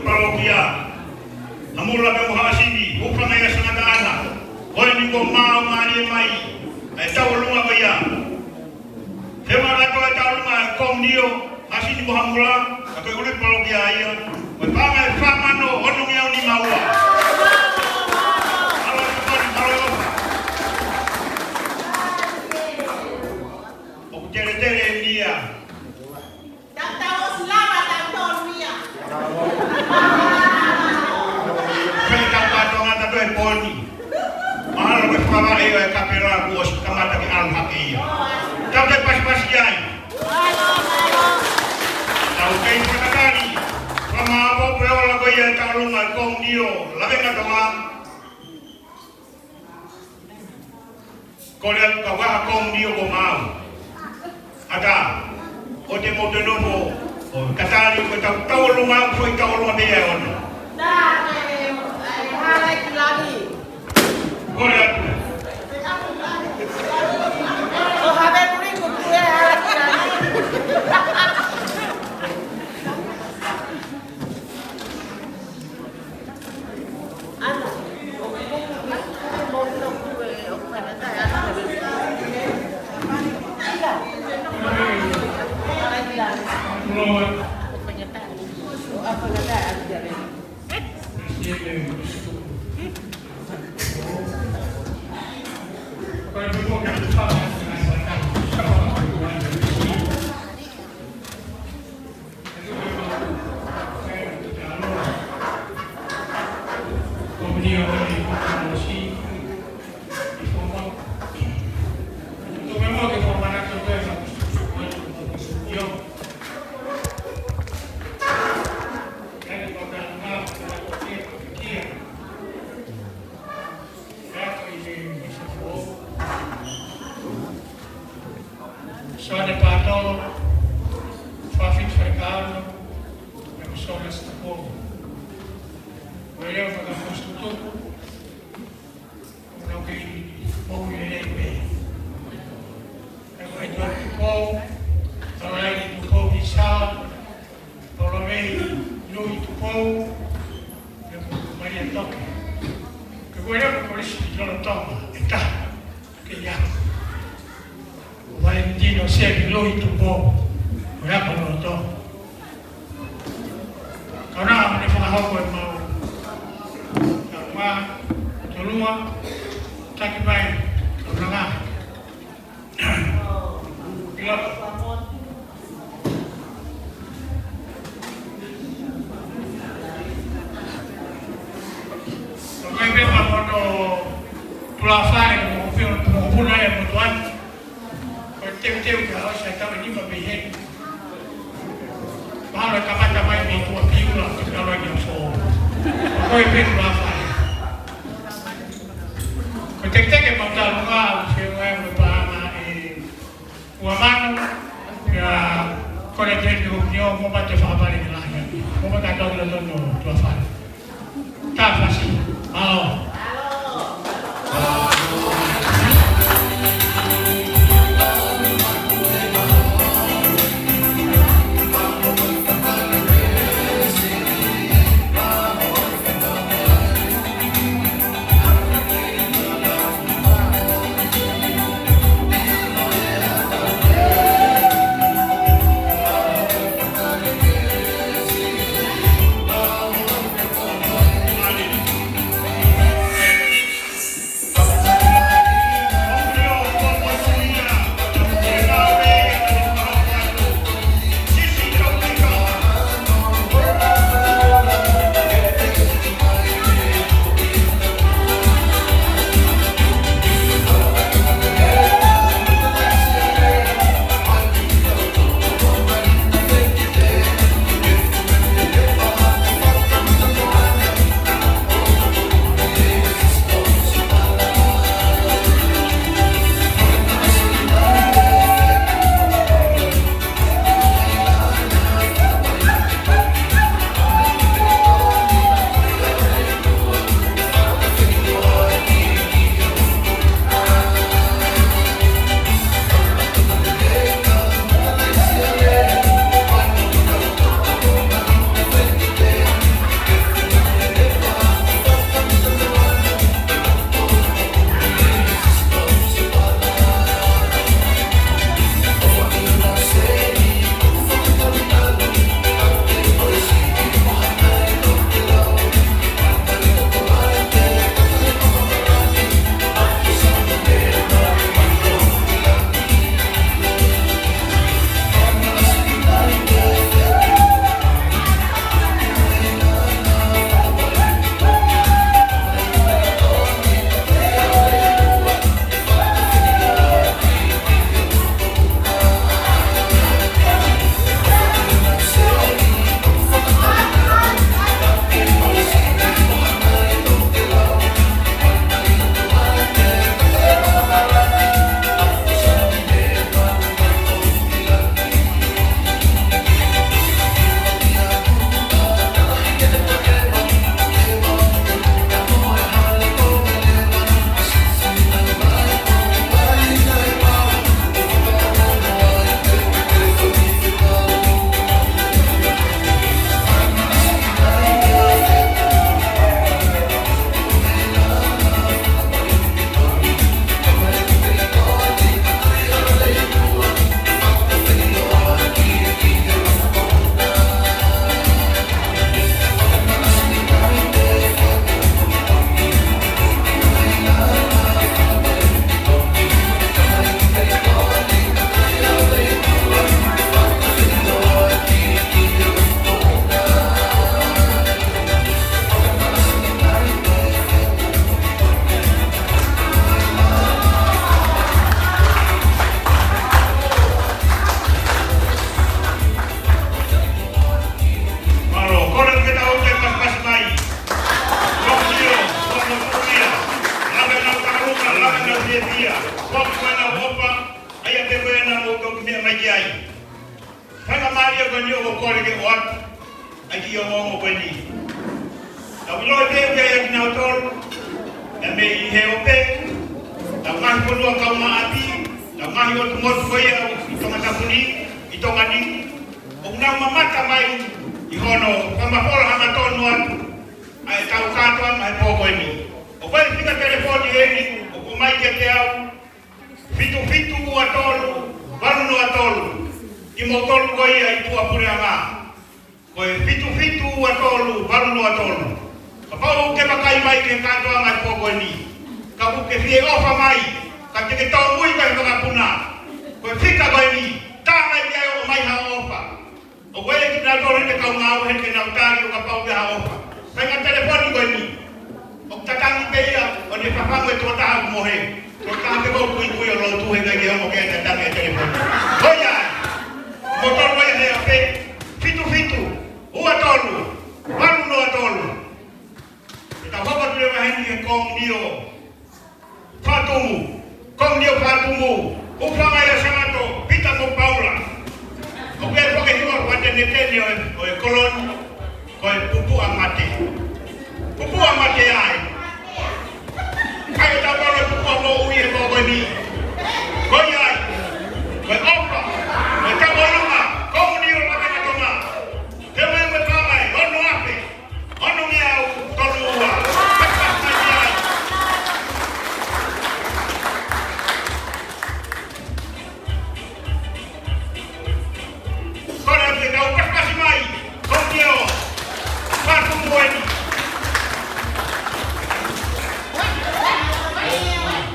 Palokia, HAMULA Koniseti, upang ay sanadana, wala ko maumali may ay tawalunga kaya. Kaya ato ay tawalunga kong niyo, hasidi mo HAMULA, ako ulit Palokia ay may pangay famano, onong yaw ni mawa. Tere dia. Mahal ke pama ayo kapela bos kamata ke al-haqiya. Tapi pas-pas kiai. Tahu kai sekali. Pama apa peola ko ya talunga kong dio, labe na tama. Korea kawa kong dio ko mau. Ada ote modenono katali ko tawlunga ko tawlunga dia ono. Halaliki. Korea. Oh, habe beriku tu halaliki. Ano? Sono pato, fa fit fregalo, e mi sono sta poco. Volevo fare questo tutto, non che poi lei bene. E poi dopo un po', lavorare un po' di sale, poi lo vedi, lui un po', e poi mi tocca. Che volevo che questo giorno tocca, e ta, che gli altri. Valentino segui lui tu po, ora con to. Karena me fa hawo mau. Karena tolua tak baik. Karena bila Kami bermoto pelafar mau punah yang mutuan. Teu kalau saya tahu ini berbeda. Bahawa kapan-kapan itu piula kalau yang so. Kau itu berapa? Ketika kita mengalami sesuatu yang berbeda, uaman ya kalau jadi dunia mau baca apa lagi lah ya. Mau baca kalau itu berapa? Tak pasti. Halo. iyo mo kweni. Tawilo te uya ya kinautol. Me he ope. Tamah kono kau maati. Tamah yo tumot koya itonga tapuni, itonga ni. Unang mamata mai ihono pamapol hamaton wan. Ai tau katwa mai poko ni. O vai fika telefoni heni, o mai ke au. Fitu atolu, baru atolu. Imotol koya itu apure ama. Koe fitu atolu, baru atolu. Kapau ke makai mai ke katwa mai poko ni. Kapu ke fie ofa mai, ka te tau mui ka puna. Koe fika koe ni, tāna i ai o mai ha ofa. O koe ki nā tōre te kau ngāu he ke nau tāri o kapau ke ha ofa. Pai ka telefoni koe ni. O tatangi pe ia, o ne papango e tō taha kumohe. Tō taha pe kau kui o lo tuhe kai ke homo ke a tatangi e telefoni. Hoia! Motor koe he a pe, fitu, ua tolu, waru no atolu. E tau hapa tule maheni ke kong nio. Fatumu, kong nio fatumu. Upanga ya samato, pita mo paula. O ke poke hiwa wate netene o e kolon, o e pupu amate. Pupu amate ai. Kayo tabalo pupu amo ui e mo ni. Koi ai. Koi opa. Koi taboluma. Kong nio matanga toma. Te mai me pamai. Ono ape. Ono miau. Tolu ua.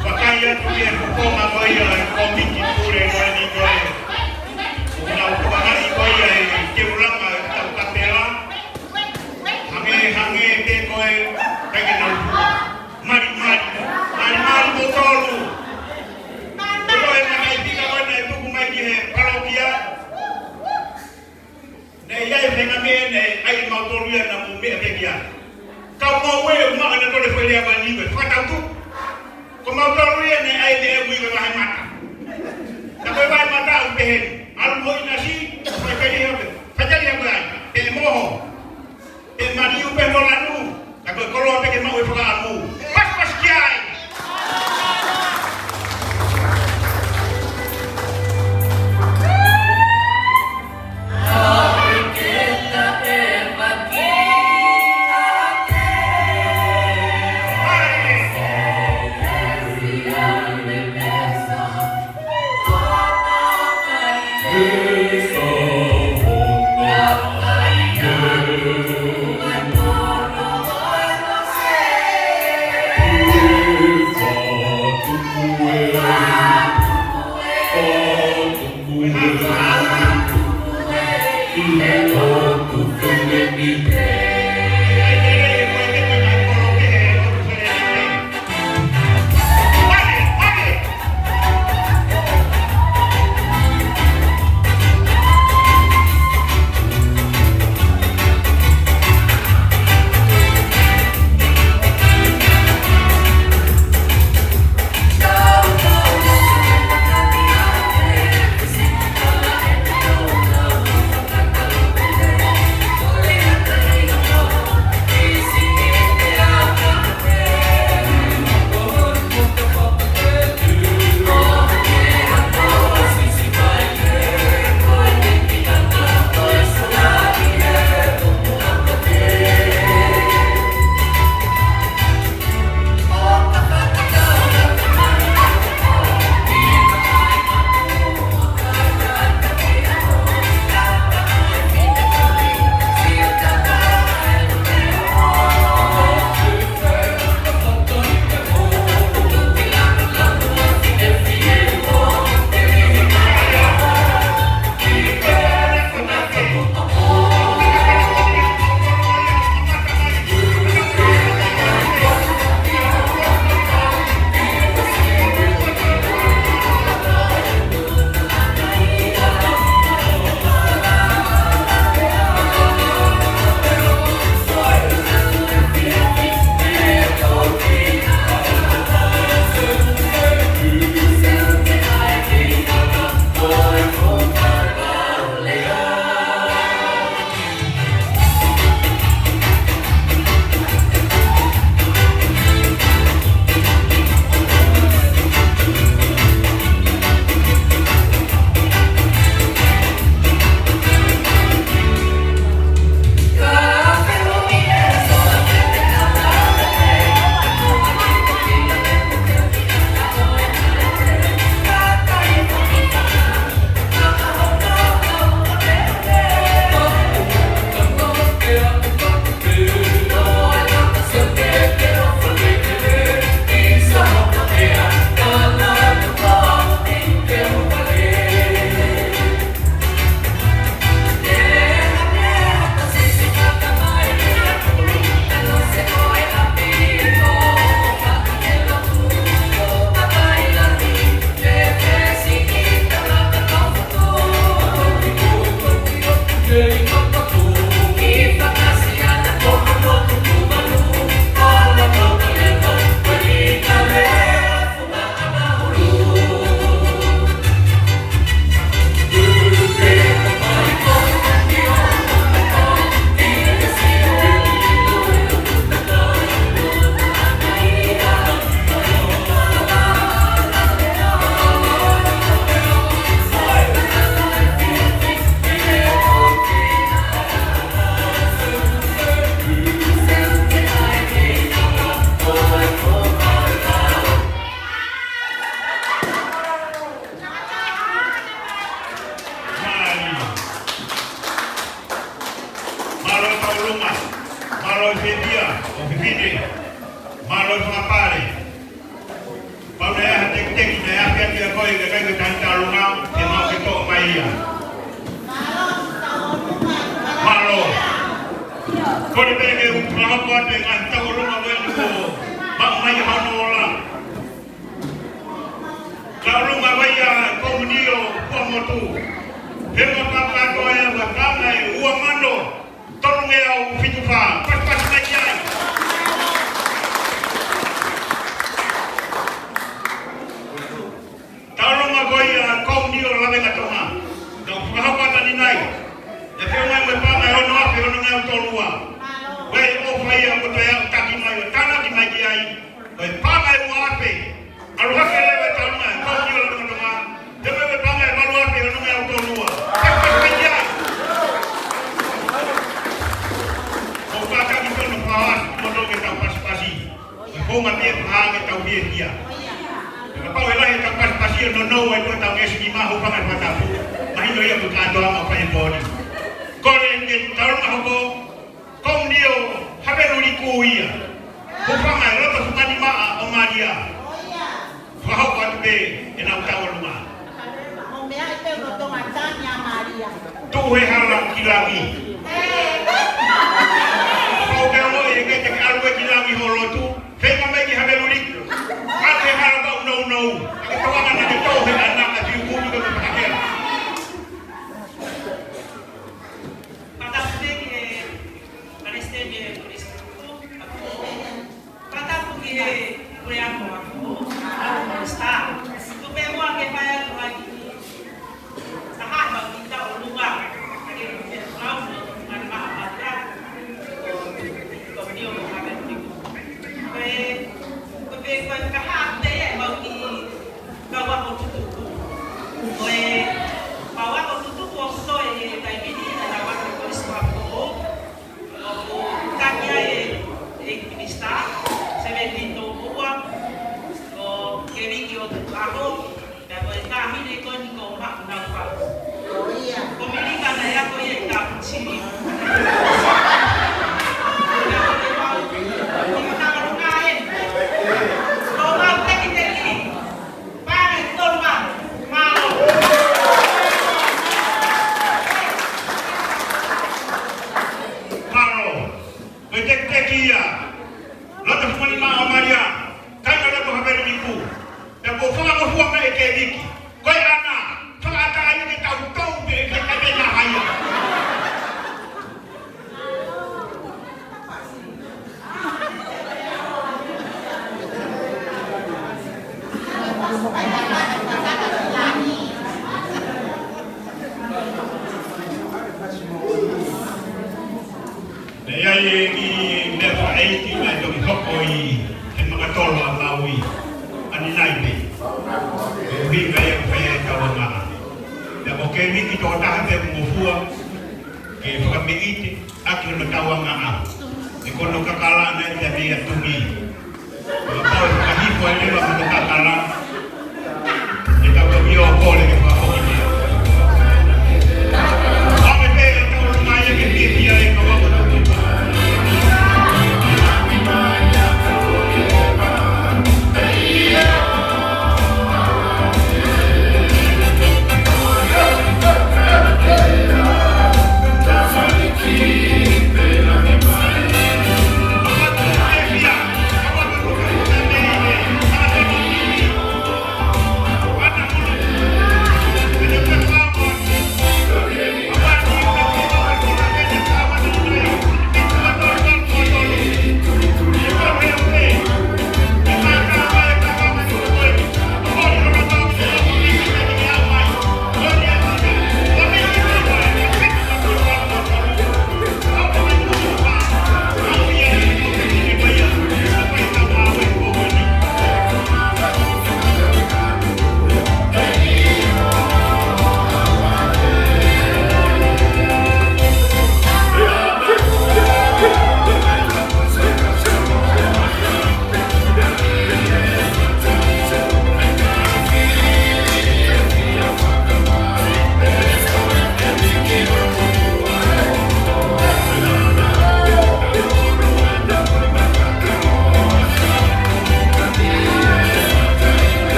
Bakaya tu dia koma koya komiti pure ni koya. Una ukana koya ke ulama ta kapela. Hange ke koya kagena. Mari botolu. Koya mai pika wana tu kumai ke Palokia. Nei ai venga me nei ai mautolu ya na mu me pekia. Kau mau we ma na tole foi ya bani be fata tu. Como tolu ya nei ai de mu be mai mata. Na ko vai mata u pe al mo inasi foi pe ya be. Faja ya be ai. E moho. E mari u pe mo lanu. Na ko kolo pe ke mau e foga amu. Pas kiai. buat dengan tahu rumah begitu, bang mai hanola. Kalau nggak bayar komunio, komotu, hema papa doa berpangai uang mano, tolong ya fitufa, pas saja. Kalau nggak bayar komunio lawe katoma, kau berapa tadi naik? Jadi orang berpangai ono apa ono yang tolua. Wei ofaya kutaya kaki mayo tanah di majiai. Wei pangai uape. Kalau hakele wei tanah, kau dia lalu katoma. Jadi wei pangai malu ape ono yang tolua. Pas saja. Kau kata kita nupawas, mono kita pas-pasi. Kau ngambil hang kita ubiar dia. Kenapa wilayah kita pas-pasi nono wei tu tahu esok mahu pangai patapu. Mahindo yang berkado apa yang bodi. Kau yang tahu mahu kau dia HALALIKU ia. Bukanlah lepas mandi maa omadia. Faham kau tu enam tahun rumah. Tu haram kilami. Kau kalau yang kita kalau kilami holo tu, saya bagi HALALIKU. Ada haram kau no. Kau akan ada tahu anak ada hukum juga berpakai.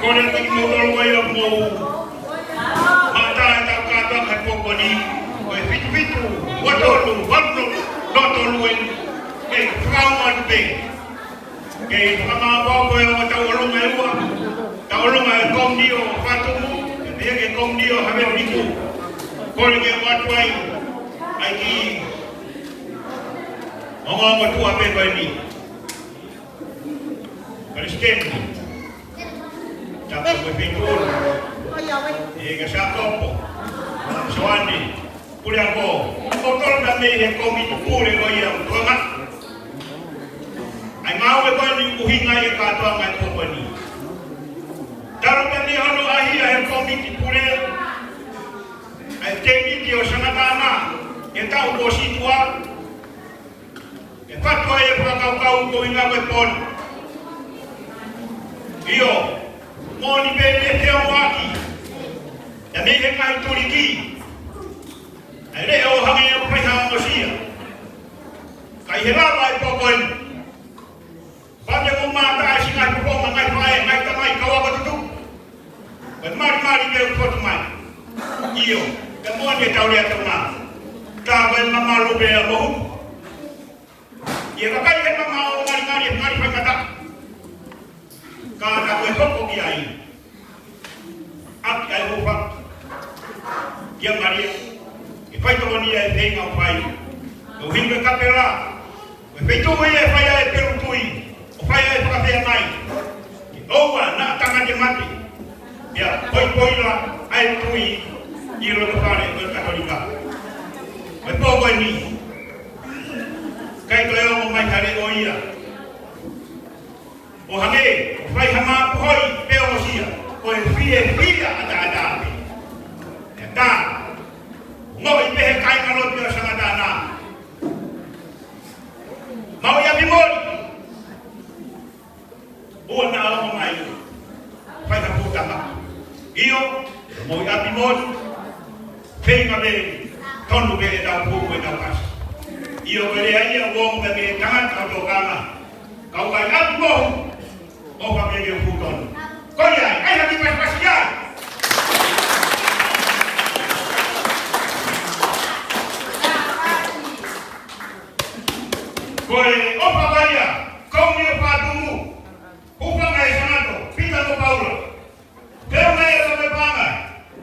Kone tiki motor waya mo. Mata eta kata kai pokoni. Koe fitu. Watolu. Lotolu en. Kei trauman pe. Kei kama bobo e o taolunga e ua. Taolunga e komdio fatumu. Ke komdio habe riku. Kone ke watuai. Ai ki. Ongo tua pe koe ni. Kristen. Tapos koe pintur. Ega sa topo. Soani. Pure ako. Motor na me he komi pure ko ia utonga. Ai mau e koe ni kuhinga e katoa ngai kompani. Taro ka ni hano ahia he komi pure. Ai teki ki o sangatana. E tau ko situa. E patua e whakau ko inga koe pon. Io, moni bene te o waki. E me he kai turiki. Ai reo hangi e upreha o mosia. Kai he rawa e pokoen. Pate ko mata e singai pupoma ngai pae, ngai tamai kawaka tutu. Koe mari me upotu mai. Io, e moni e tau rea te una. Tā koe mamalu be a mohu. Ia kakai he mama o ngari whakata. Kāna koe hoko ki ai. Aki ai hopa. Ia maria. E whaitoko ni e whenga o whai. O hinga kapela. O whaituhu e whaia e perutui. O whaia e whakawhea mai. E oua na tanga te mati. Ia poipoila ai tui. I roto whare koe katolika. Koe pōko e ni. Kai koe o mai hare o ia. O hange, whai hama poi pe o sia. Koe whia ata ape. E tā. Ngoi pehe kai kaloti o sangata nā. Mau ia pimori. Ua nā o mai. Whai ka pūtaka. Io, mo ia pimori. Whenga me, tonu me e tau pūku e tau kasi. Io kere ai a wong me me tangata o tōkama. Kau kai atu mohu. O ka me ke pūtonu. Koi ai, ai haki mai pasi ai. Koe opa vaia, koumi o pātumu. Upa mai sanato, pita no paula. Teo mai e sope panga.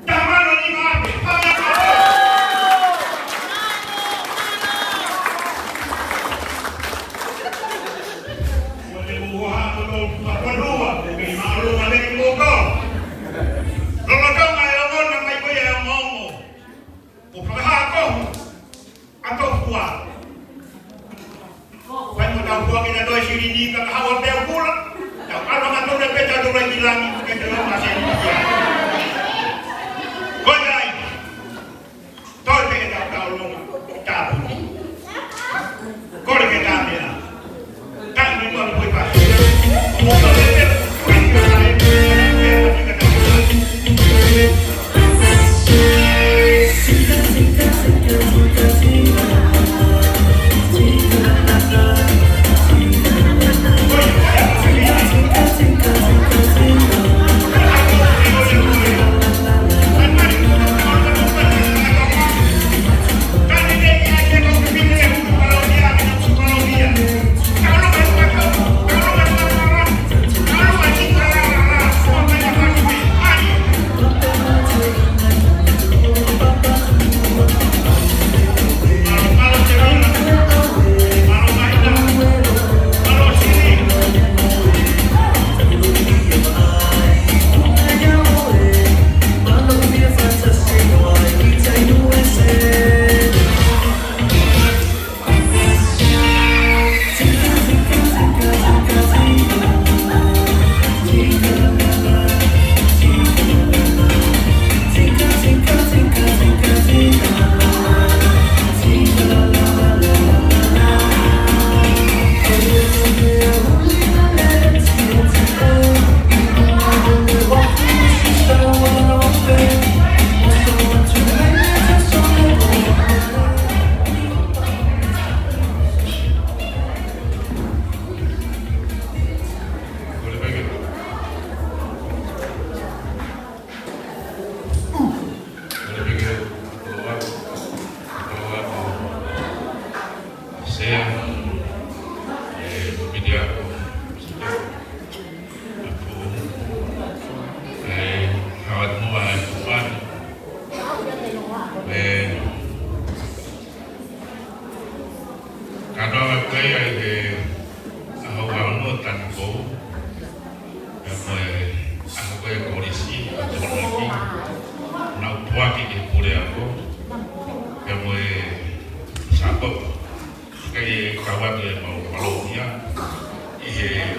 Tamano ni maape, panga kato.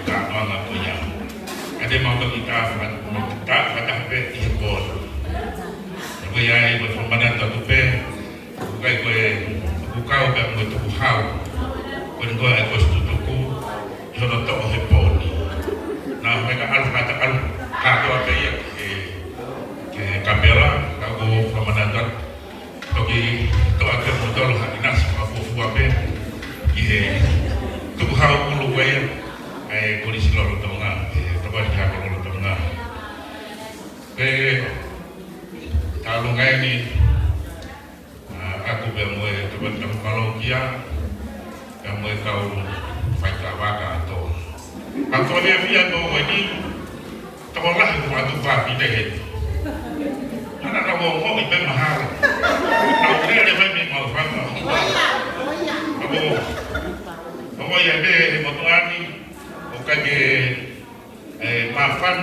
kaanga punya. Ada mau kita pada pe ikut. Tapi ya ibu pemanan tu pe, bukai pe betul buhau. Pun gua aku setuju, jodoh tu heponi. Nah mereka kata apa ya ke kamera, aku pemanan tu, bagi tu akan muncul hadinas apa pe, tu buhau puluh ya. Polisi lalu tengah, tempat jaga lalu tengah. Kalau ni, aku bermula tempat Palokia, bermula kau fighter waga tu. Kalau dia bawa ni, terlah waktu babi deh. Anak tahu kau itu mahal. Tahu dia memang mau faham. Apa yang dia motoran ni? Kage mafan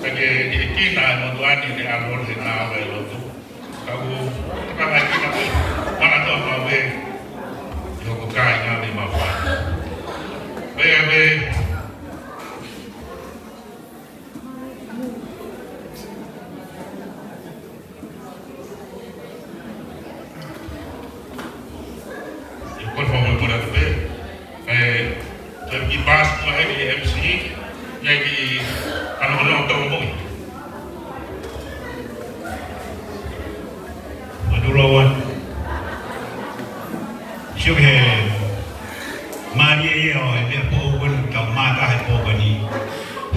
kage dikina moduani di alor hina welo tu kagu tukang lagi tapi mana tu apa be joko kai ngali mafan be ikut formal pada tu be di bas di MC jadi orang tahu mui madurawan syukhe mari yo dia pun kau mata hai pun ni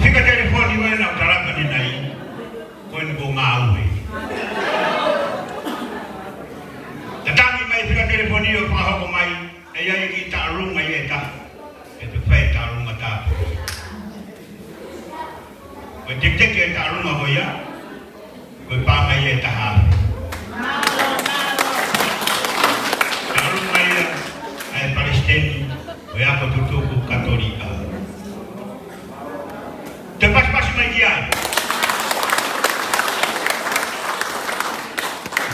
fika telefon ni mana nak tarak ni nai pun bunga ui datang ni mai fika telefon ni yo faham mai ayah kita arung mai eta itu fai tarung mata. Wajibnya kita tarung apa ya? Berpangai ya tahap. Tarung maya, Palestin, waya ketutup Katolika. Tepas media.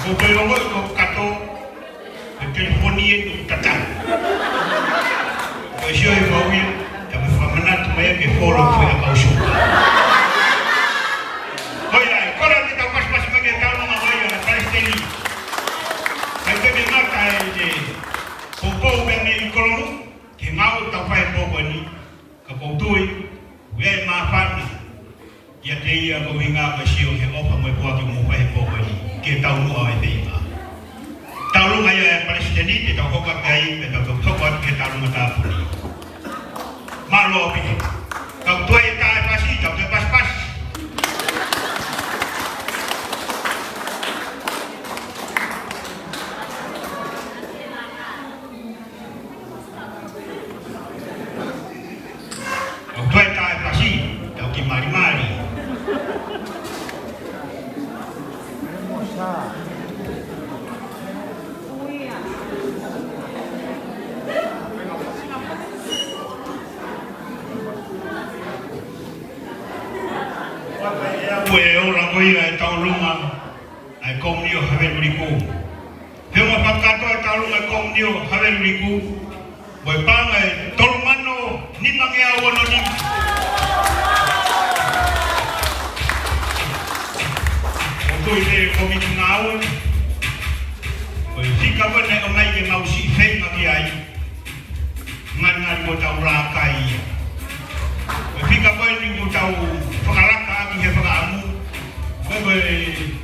Gubernur itu kato teleponia itu datang. Sio hivyo huyu tamefanana tumeweke follow kwa kaushu. Hoya kora nitakupa simage tano na hoya na Palestini. Haikebe maka ile popo ubemi kolomu kimao tafai popo ni kapotoi wewe mafana ya teia gominga basio he opa mwepo ki mufai popo ni ke taunu awe teima. Taunu ngaya Palestini titakoka kai titakoka ke taunu matafuni. Malu apa? Kau tuai tak pasti, kau pas. Kau tuai tak pasti, kau kimari. Orang kaya tahu rumah, kaum dia havel beriku. Hema pakato tahu rumah kaum dia havel beriku. Berpangai tolong mano ni mangai awal ni. Untuk ini komit ngawal. Jika benar omai ke mau si fake makiai, ngan mau tahu rakai. Jika benar mau tahu pengalaka aku he pengamu.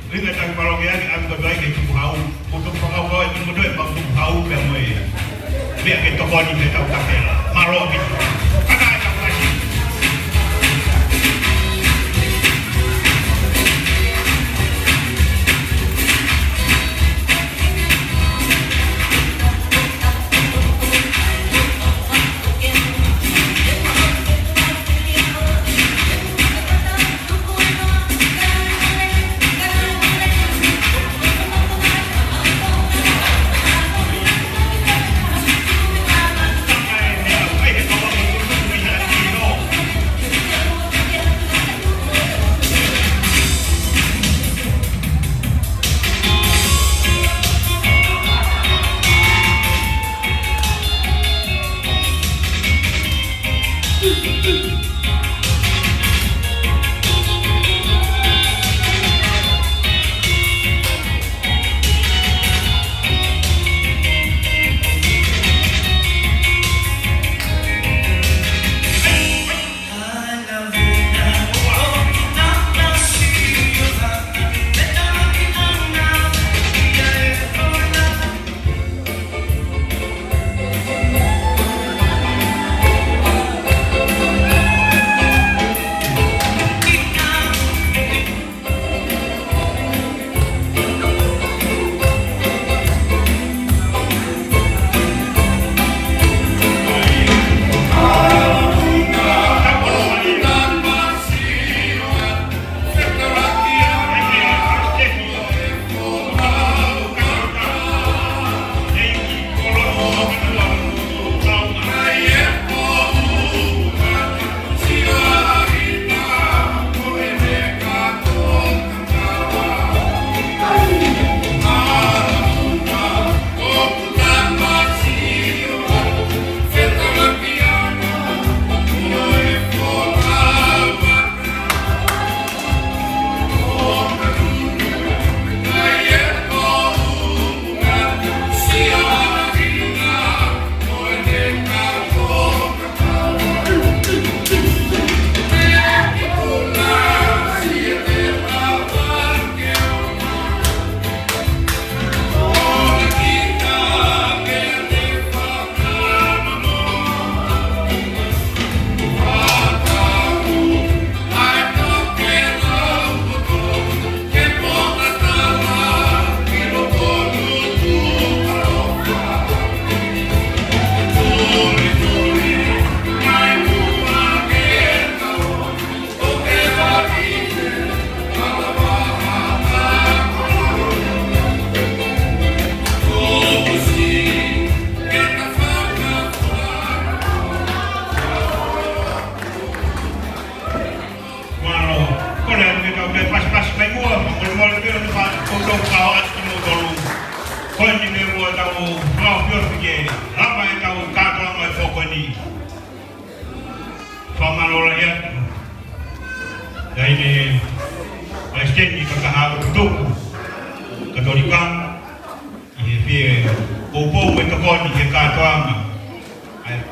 Kita tak Palokia aku berdoa ke Tuhan. Untuk pengawal itu berdoa bang Tuhan kamu ya. Biar kita kau ni kita tahu kapela. Malu itu. Ada yang lagi.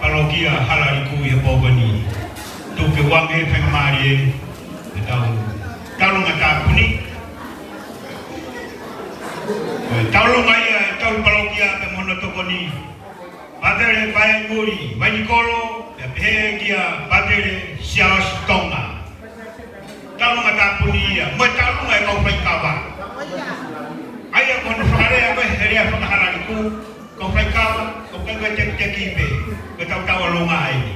Palokia HALALIKU ya pogoni tu ke wange pengmari tahu ngata kuni tahu ngaya tahu Palokia ke monotokoni padere bayang muri banikolo ya begia padere sias tonga tahu ngata kuni ya mo tahu ngai kau pai kawa ayah kono fare apa heria HALALIKU kau pai kawa kau pai cek ibe kau tahu longai ini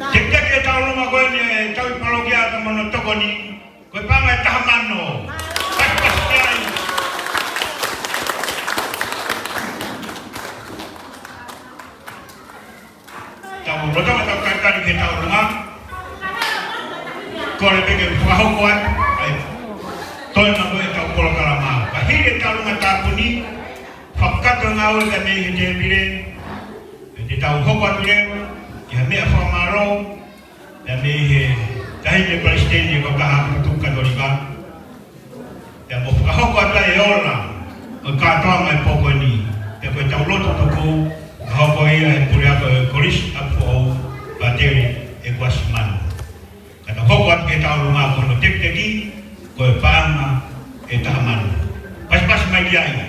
jika kita tahu rumah kau ini tahu Palokia atau monotokoni kau pangai tahamano pas-pastian tahu betul atau kata kita tahu rumah kau lebih ke pahau kuat kau nak kau tahu kalau kalama kahir tahu ngata puni fakkat ngawal kami hidup bile di tahu kuat bile ya me afamaro ya me kahir Palestin yang kau kaham tu Katolika ya mo pahau kuat lah yola kata mai pokoni ya kau tahu lo tu kau kau ia punya koris apa bateri ekuasman kata kuat kita rumah kono tek-teki kau paham etaman pas-pas media ini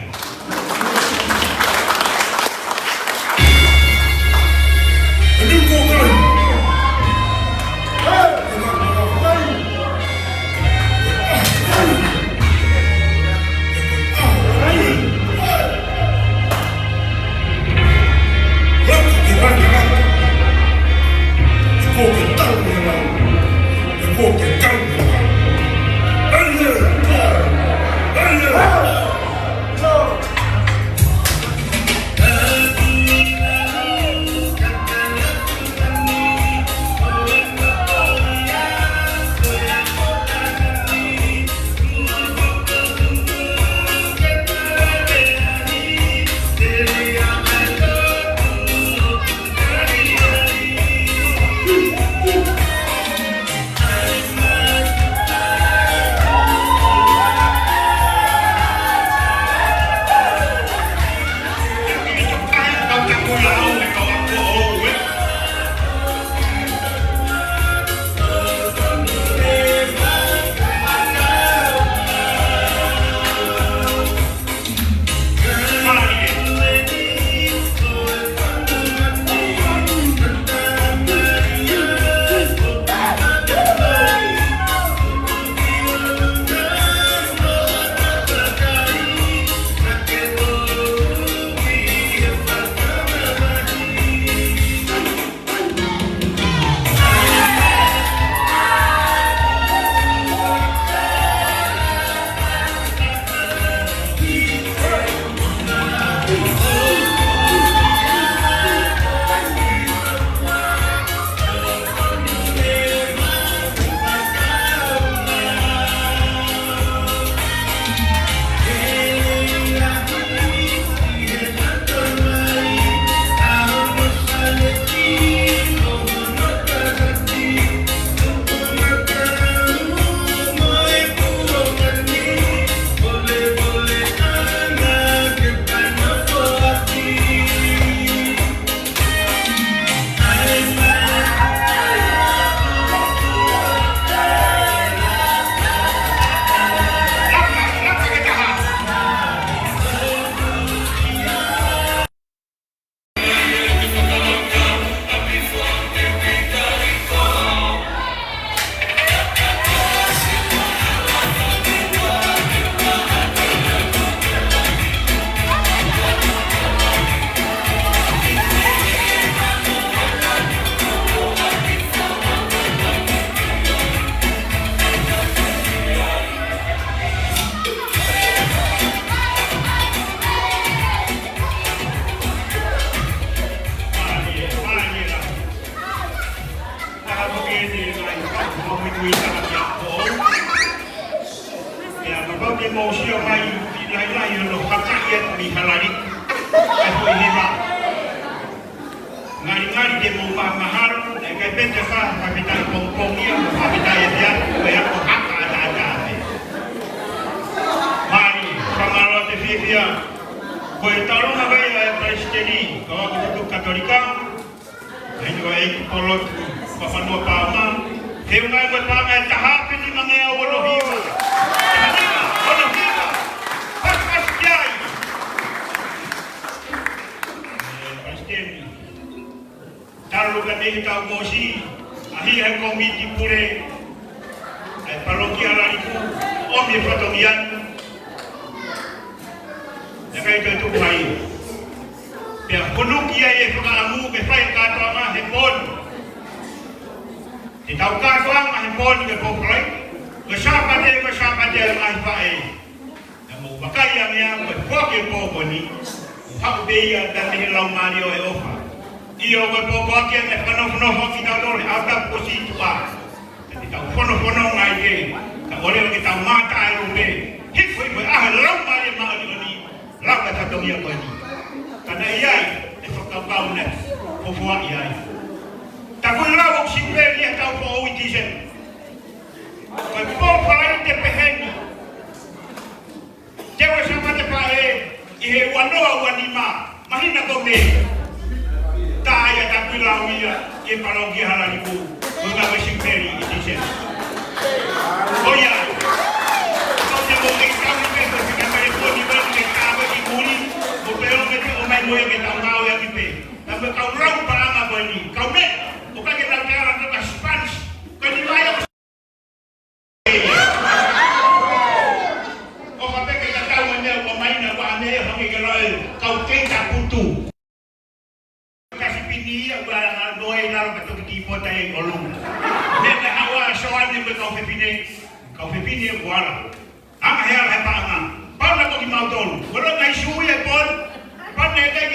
ke mau sio mai lai lo hakaia mi halali ai foi hiva ngari de mau mahar e ke pente fa kapital pongpongia kapital dia ya ko haka ada mari pamalo te fifia ko talunga vai presteni ko ko katolika ai ko ai polot papano pama Kaya nga ko pa nga tahapin ni mga walo hiwa. Walo hiwa. Paspas jay. Pastemi. Talo ka nehi tau mosi. Ahi hai komiti pure. Ay Palokia HALALIKU. Omi fatomian. Nakay ito ito buhay. Kaya punuk iya ye fakamu ke fay kato ama hepon. Itau kasuang mahipon ke poproi, kesapa dia mai pae. Namu bakai yang berfokus poponi, hak beya dan hilau Mario Eofa. Iyo berfokus yang penuh kita dulu ada posisi tua. Kita penuh ngai ke, tak boleh kita mata irunde. Hikui lau Mario ni, lau kata dunia bani. Karena iai, efekau kau net, pofuak iai. Tapi lau simbeli atau po uitisen. Kau po pai te peheni. Jewa sama te pae ihe wanoa wanima mahina kome. Taya tapi lau ia ke Palokia HALALIKU. Mengawe simbeli itisen. Oh ya. Kau te mo kau ni pe kita mere po ni ba ni ka di kuli. Mo pero me te o mai mo ke tau ngau ya ki pe. Tapi kau lau paranga bani. Kau me bukan kita bicara tentang Spanish, kan dibayar. Oh, apa kita tahu mana pemain apa ane yang kalau kau kita putu. Kasih pini ya barang doi lalu betul tipu tay olung. Dia awal soal ni kau pini buara. Ama ya apa ama. Pada kau di mautol. Kalau ngai suya pun, pada kau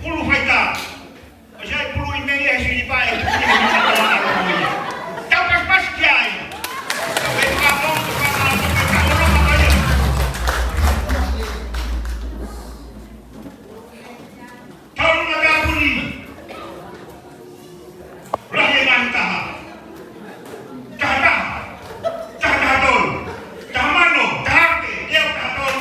puluh faita. Saya perlu ini ya sini pak. Tahu pas kiai. Kampung orang apa ya? Tahu naga puli. Rahim antah. Cahada dol. Camano, tape, dia dol.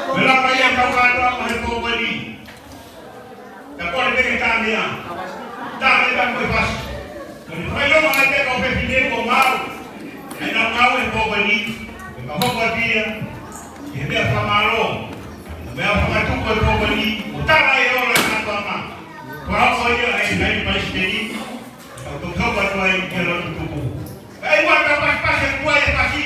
Berapa yang kau kata mereka beli? Tak boleh beri tanya. Tak boleh bebas. Kalau ada kau berpikir kau mau, hendak kau yang beli, kau beli dia dia pamalo, dia pamatu kau beli. Utara yang orang kata apa? Kau dia dari Palestina, kau beli yang jalan tuku. Buat apa yang buat yang pasti.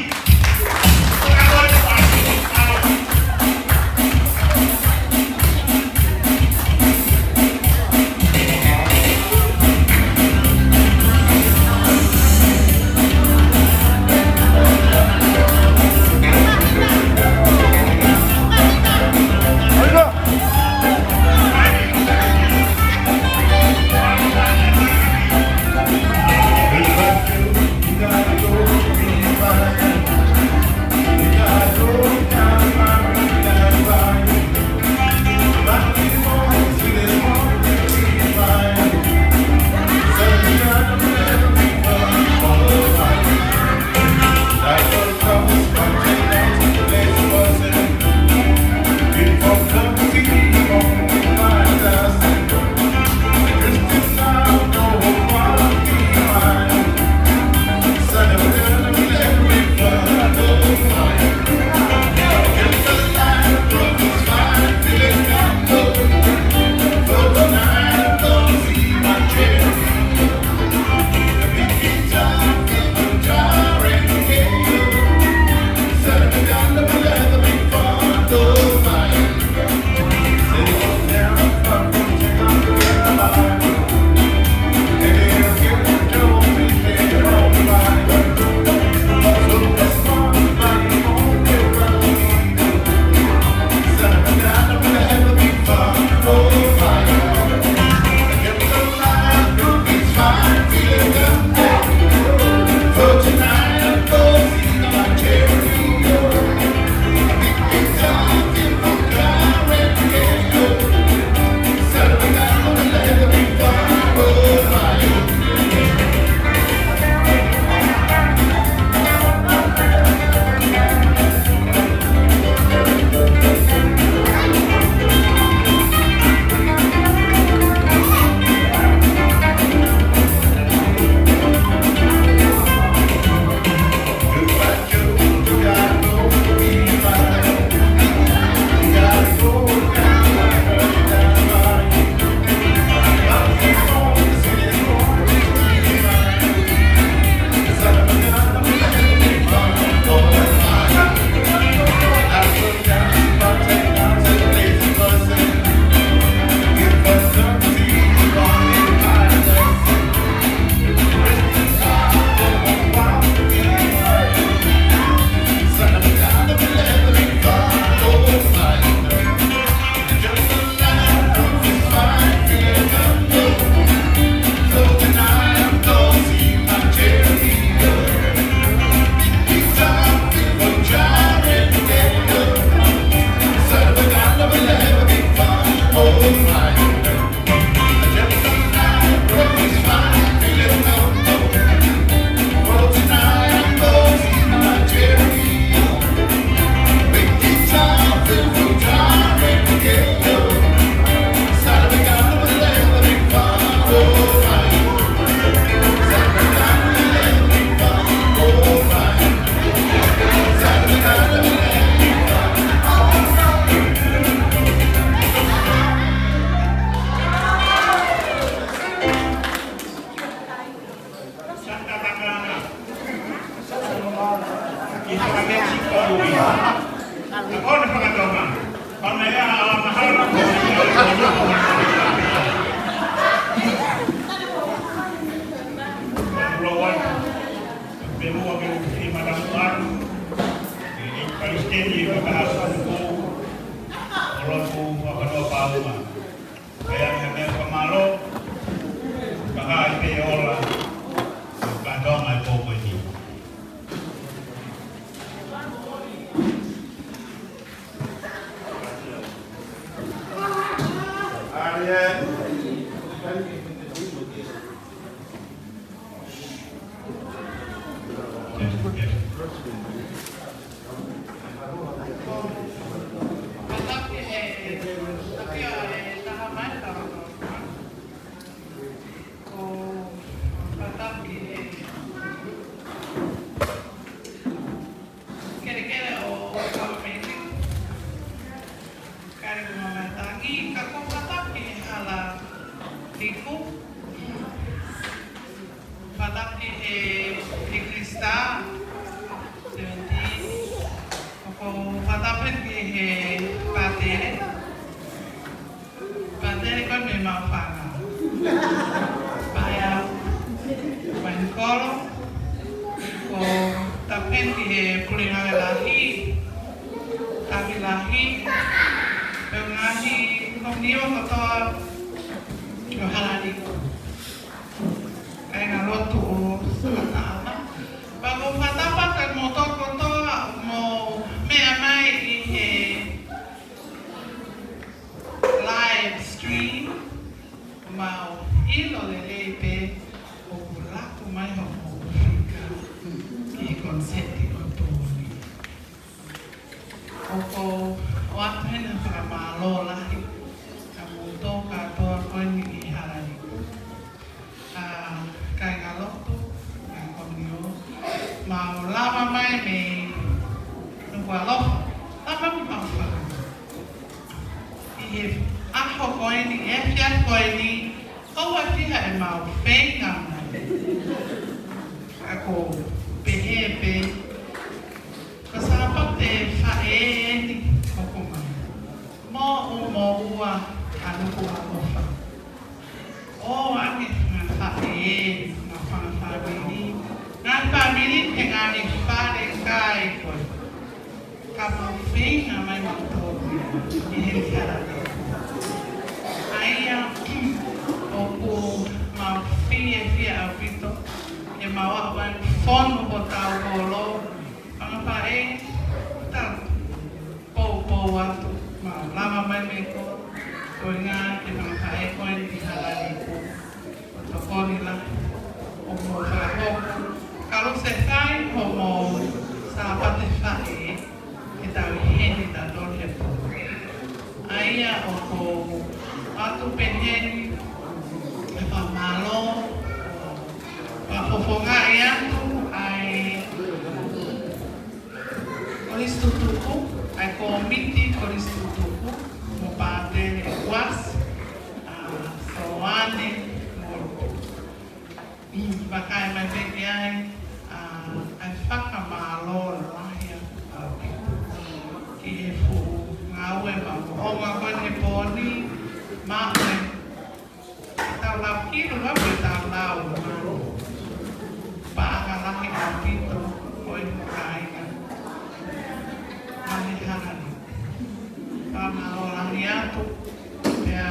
i ka Mexico ia. Ako na pagkatoma. Ona ia mahal ko Lawan Bemo ang imalamuan ini Palestina kebahasan ko orang ko makano pauma kaya kami pamalo baka iteola kadong ay po ni HALALIKU. Kaya nga loto sa kataama. Bago patapat ang motor ko to, mo may amay live stream. Mau ilo lelepe o lato may hapufika ki Koniseti ko to ni. Opo, wapen ang pamalo lahi. Kamuto kato ko ni HALALIKU. Kaya nga loto, ang komyo. Mau lama may nungwalo, lama mau pa. If ako ko ini, FF ko ini, kawa siya ay mau pengang na. Ako pehepe, kasapat faeni ako man. Mo uwa, ano ko ako pa. Oh, ang faeni, mga family. Ang family, ang aning father kay ko. Kapag pengang may magtog, hindi HALALIKU. Opo mafia apito e mawawan fono botao bolo ang pae tal po watu ma lama mai meko toinga ke mga pae ko ni HALALIKU to konila omo traho kalau sekai omo sa pate fae kita heni da dole po aya opo atu pengen pamalo pafofonga ya ai Koniseti ai komiti Koniseti mo parte was soane mo bakai mai pegiai ai faka malo lah ya ki fu ngawe ma o ma kone poni ma tao lao kilo nó bị tao lao mà ba cái lá cái áo kilo coi cái anh HALALIKU ba malo lang niya to kaya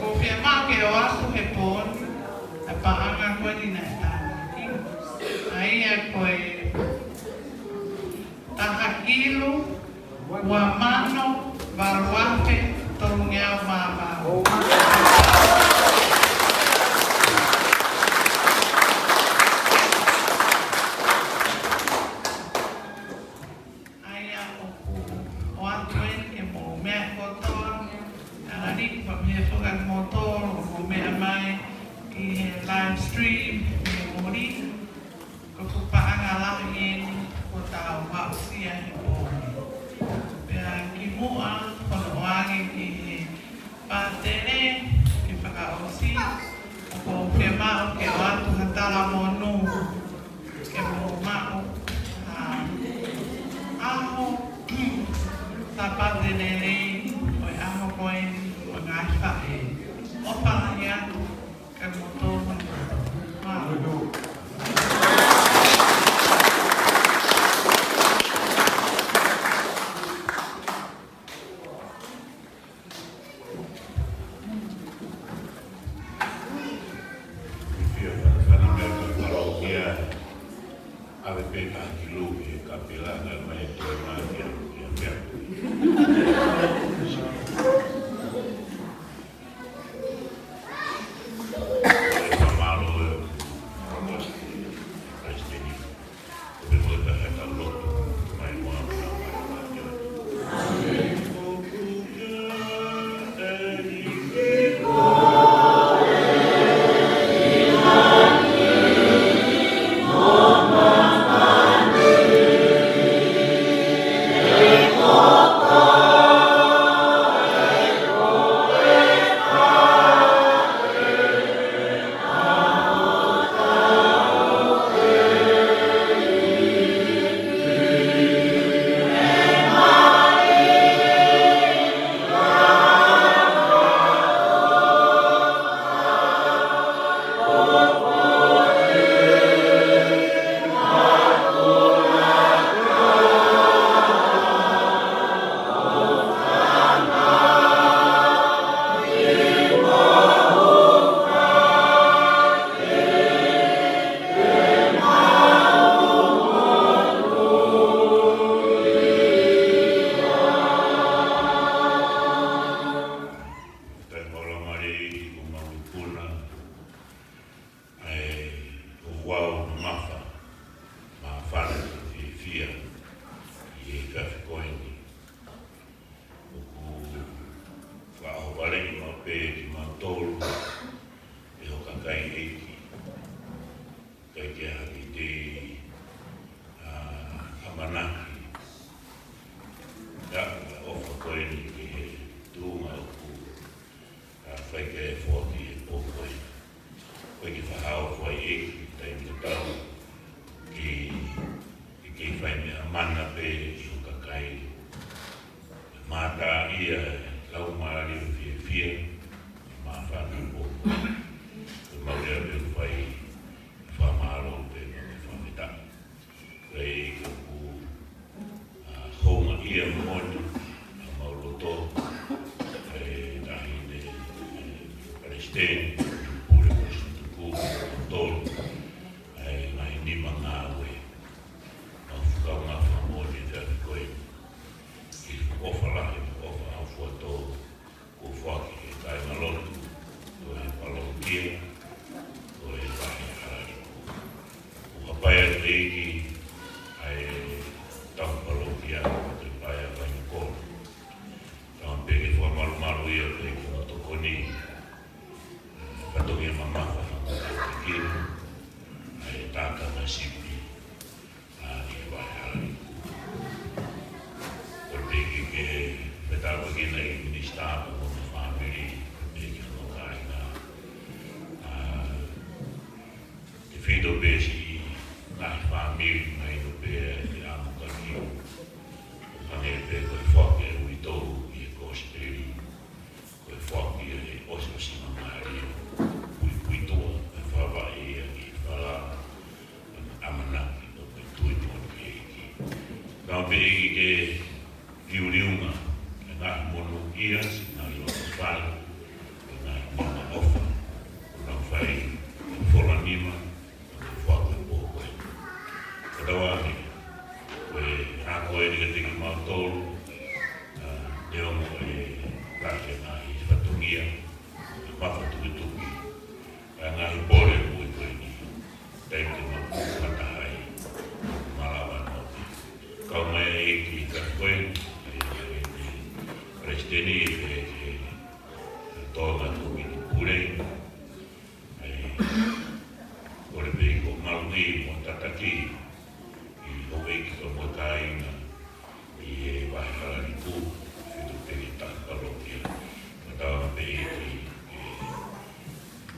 confirma que eu acho que pon pa ang ko ni na ay ako tahakilo wa mano barwafe tolongnya mama live stream memori kepupaan ngalahin kota waksia heboh dan kimuan penuangin di patene di pakai tapate nene, oi aho koe, o ngai whae. O pāia, ka motona. Palokia, ave pena kilu e kapelanga mai te magia ya.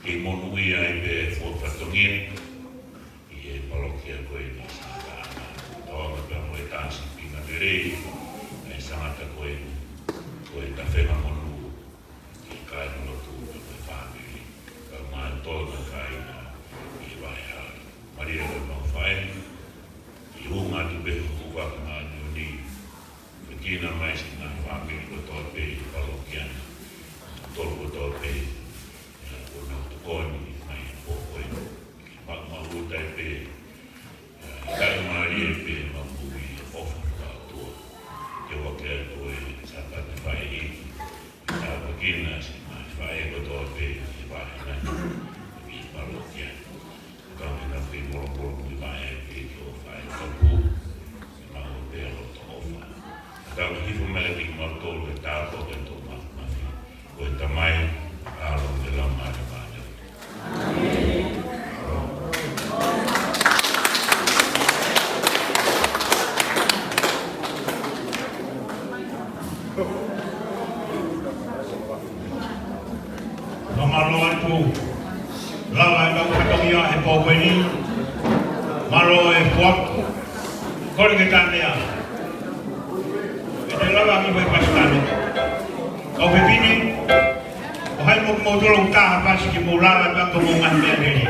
Ke monuia e pe whakatongin i e Palokia koe ni sanga ana. Tawa ka pe moe tāsi pina te rei, e sangata koe koe ta whenga monu ki kai no tu me whāmiri. Ka mai tōna kai na I vai hāri. Maria ko no whae, I hunga tu beho kuwaka ngā ni Kina mai si nā whāmiri ko tō pe Palokia. Tōru ko tō pe o nā tukoni mai pōkoe. Ki mahu tai pe kai mari e pe mahui ofa kātua. Ke wake atu e sapate whae I. Ka wakina si nā whae ko tō pe I whae nai I Palokia. Ka mena pe moro I whae pe ki o whae kapu. I mahu pe alo tō ofa. Ka hifo mele ki martolo e tāko e tō mafi. Ko e tamai alo me la mare mare. No malo atu. Lava e kau Palokia e pōweni. Malo e puaku. Kore ke tānea. E te lava ki wai pasitano. Kau pepini. O hai mo kumotoro utaha pasi ki mo lava e bako mo ngani mea neri.